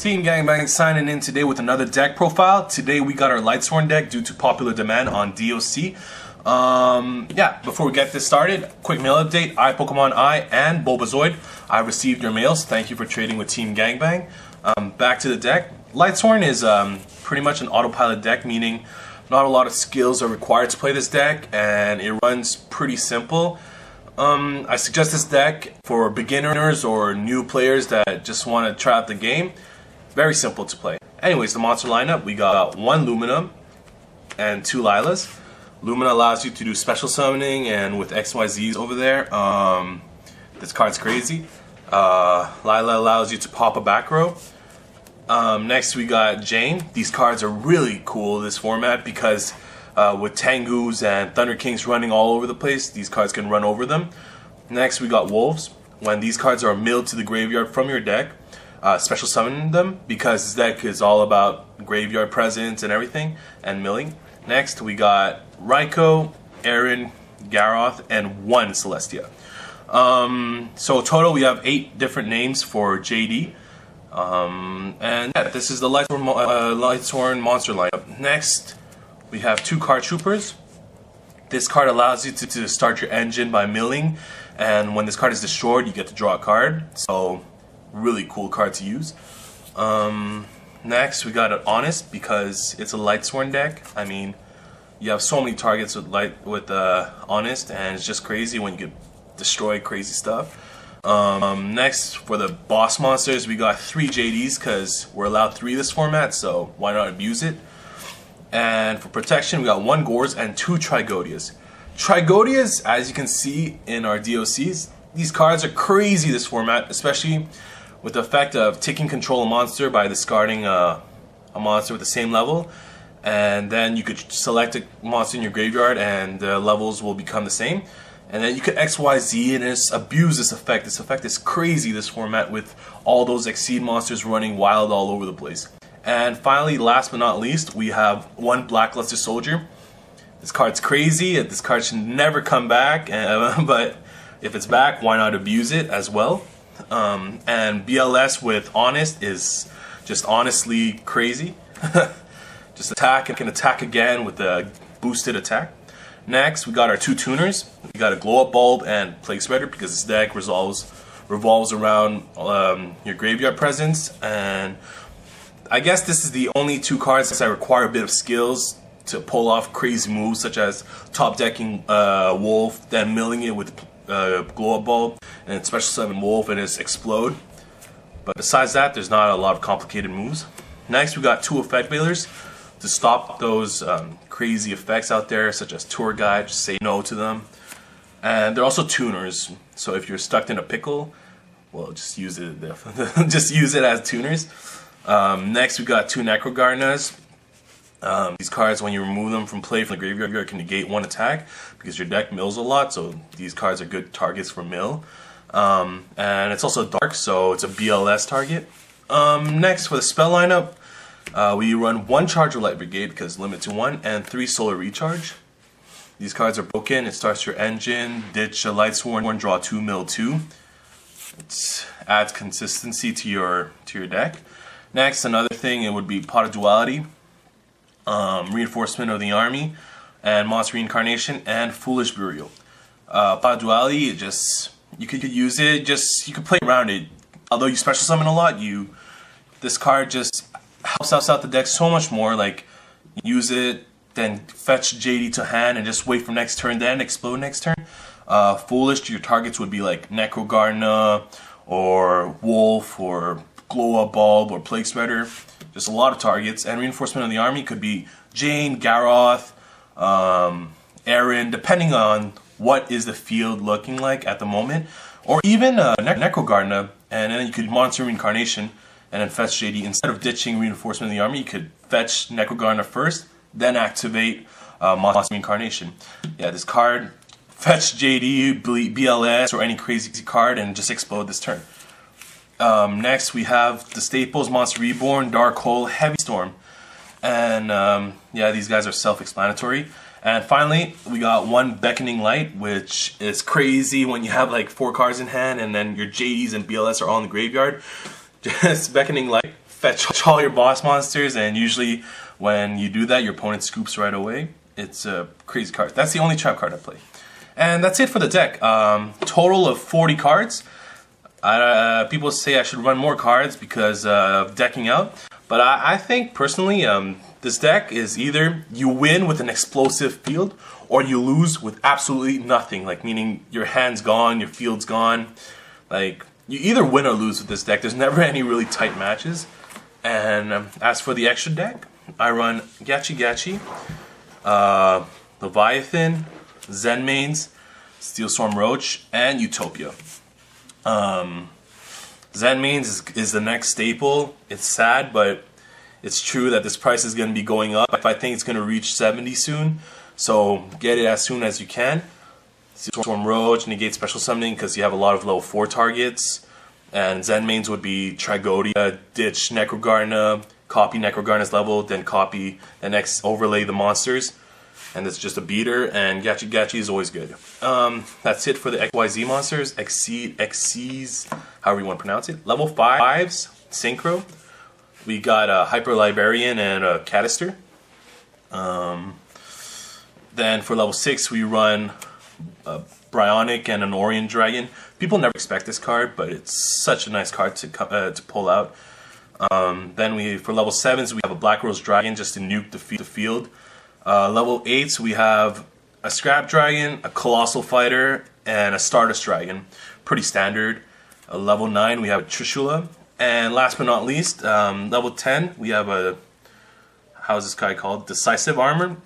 Team Gangbang signing in today with another deck profile. Today we got our Lightsworn deck due to popular demand on DOC. Before we get this started, quick mail update. Pokemon I and Bulbazoid, I received your mails. Thank you for trading with Team Gangbang. Back to the deck. Lightsworn is pretty much an autopilot deck, meaning not a lot of skills are required to play this deck, and it runs pretty simple. I suggest this deck for beginners or new players that just want to try out the game. Very simple to play. Anyways, the monster lineup, we got 1 Lumina and 2 Lilas. Lumina allows you to do special summoning, and with XYZs over there, this card's crazy. Lila allows you to pop a back row. Next we got Jane. These cards are really cool in this format because with Tengus and Thunder Kings running all over the place, these cards can run over them. Next we got Wolves. When these cards are milled to the graveyard from your deck, special summon them because this deck is all about graveyard presence and everything, and milling. Next we got Raikou, Aaron, Garroth, and 1 Celestia. So total we have 8 different names for JD. This is the Lightsworn monster lineup. Next we have 2 card troopers. This card allows you to start your engine by milling, and when this card is destroyed you get to draw a card. So really cool card to use. Next we got an Honest because it's a Lightsworn deck. I mean, you have so many targets with Honest, and it's just crazy when you can destroy crazy stuff. Next for the boss monsters, we got 3 JDs because we're allowed 3 this format, so why not abuse it? And for protection, we got 1 Gores and 2 Trigodias. Trigodias, as you can see in our DOCs, these cards are crazy this format, especially with the effect of taking control of a monster by discarding a monster with the same level, and then you could select a monster in your graveyard and the levels will become the same, and then you could XYZ and just abuse this effect. This effect is crazy this format with all those Exceed monsters running wild all over the place. And finally, last but not least, we have 1 Blackluster Soldier. This card's crazy. This card should never come back, but if it's back, why not abuse it as well? And BLS with Honest is just honestly crazy. Just attack and can attack again with a boosted attack. Next, we got our 2 tuners. We got a Glow Up Bulb and Plague Spreader because this deck revolves around your graveyard presence. And I guess this is the only 2 cards that require a bit of skills to pull off crazy moves, such as top decking Wolf, then milling it with Glow Up Bulb, and special summon Wolf and just explode. But besides that, there's not a lot of complicated moves. Next, we got 2 Effect Veilers to stop those crazy effects out there, such as Tour Guide. Just say no to them. And they're also tuners, so if you're stuck in a pickle, well, just use it. Just use it as tuners. Next, we got 2 Necrogardenas. These cards, when you remove them from play from the graveyard, can negate 1 attack because your deck mills a lot, so these cards are good targets for mill. And it's also dark, so it's a BLS target. Next, for the spell lineup, we run 1 Charger Light Brigade because limit to 1, and 3 Solar Recharge. These cards are broken. It starts your engine, ditch a Lightsworn, draw 2, mill 2. It adds consistency to your deck. Next, another thing, it would be Pot of Duality, Reinforcement of the Army, and Monster Reincarnation, and Foolish Burial. Pot of Duality, you could use it, you could play around it. Although you special summon a lot, this card just helps out the deck so much more. Like, use it, then fetch JD to hand and just wait for next turn, then explode next turn. Foolish, your targets would be like Necrogardener or Wolf or Glow Up Bulb or Plague Spreader. Just a lot of targets. And Reinforcement of the Army could be Jane, Garroth, Aaron, depending on what is the field looking like at the moment. Or even Necrogardener, and then you could Monster Reincarnation and then fetch JD. Instead of ditching Reinforcement of the Army, you could fetch Necrogardener first, then activate Monster Reincarnation. Yeah, this card, fetch JD, BLS, or any crazy card, and just explode this turn. Next, we have the staples: Monster Reborn, Dark Hole, Heavy Storm. And these guys are self-explanatory. And finally, we got 1 Beckoning Light, which is crazy when you have like 4 cards in hand and then your JDs and BLS are all in the graveyard. Just Beckoning Light fetch all your boss monsters, and usually when you do that, your opponent scoops right away. It's a crazy card. That's the only trap card I play. And that's it for the deck. Total of 40 cards. People say I should run more cards because of decking out. But I think personally, this deck is either you win with an explosive field or you lose with absolutely nothing. Like, meaning your hand's gone, your field's gone. Like, you either win or lose with this deck. There's never any really tight matches. And as for the extra deck, I run YuGiOh, Leviathan, Zen Mains, Steelstorm Roach, and Utopia. Zen Mains is the next staple. It's sad, but it's true that this price is going to be going up. I think it's going to reach 70 soon, so get it as soon as you can. Steelstorm Roach, negate special summoning because you have a lot of level 4 targets. And Zen Mains would be Trigodia, ditch Necrogarna, copy Necrogarna's level, then copy the next overlay the monsters. And it's just a beater, and YuGiOh is always good. That's it for the XYZ monsters, Xyz, however you want to pronounce it. Level 5s, Synchro. We got a Hyper Librarian and a Cadister. Then for level 6 we run a Bryonic and an Orient Dragon. People never expect this card, but it's such a nice card to pull out. Then for level 7s we have a Black Rose Dragon just to nuke the field. Level 8s we have a Scrap Dragon, a Colossal Fighter, and a Stardust Dragon. Pretty standard. Level 9 we have a Trishula. And last but not least, level 10 we have a, how's this guy called? Decisive Armor.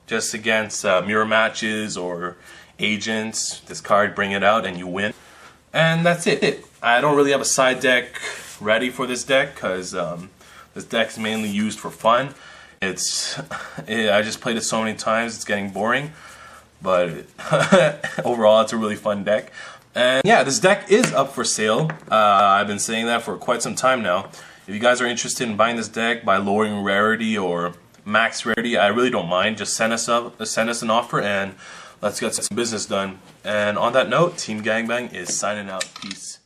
Just against mirror matches or agents. This card, bring it out and you win. And that's it. I don't really have a side deck ready for this deck because this deck is mainly used for fun. I just played it so many times, it's getting boring. But overall, it's a really fun deck. And yeah, this deck is up for sale. I've been saying that for quite some time now. If you guys are interested in buying this deck by lowering rarity or max rarity, I really don't mind. Just send us an offer and let's get some business done. And on that note, Team Gangbang is signing out. Peace.